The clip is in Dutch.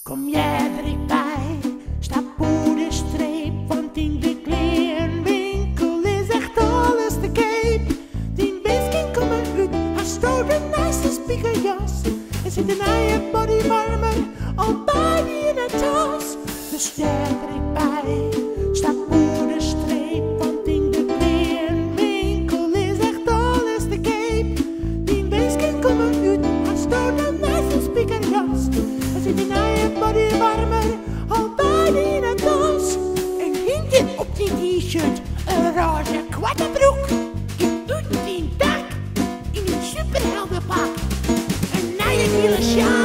Kom jij er ik bij, stap voor de streep, want in de kleanwinkel is echt alles te keep. Die biscuit komen uit, haar stoot de nice spiegeljas. Er zit een eigen bodywarmer, al bij die in het tas. Dus jij er ik bij, stap voor de streep, want in de kleanwinkel is echt alles te keep. Die biscuit komen uit, haar stoot de nice spiegeljas. Er zit een eigen bodywarmer, al bij die in het tas. En hinten op die t-shirt, een roze kwattenbroek. En uit die dak, in een superheldenpak. Een nieuwe sjaal.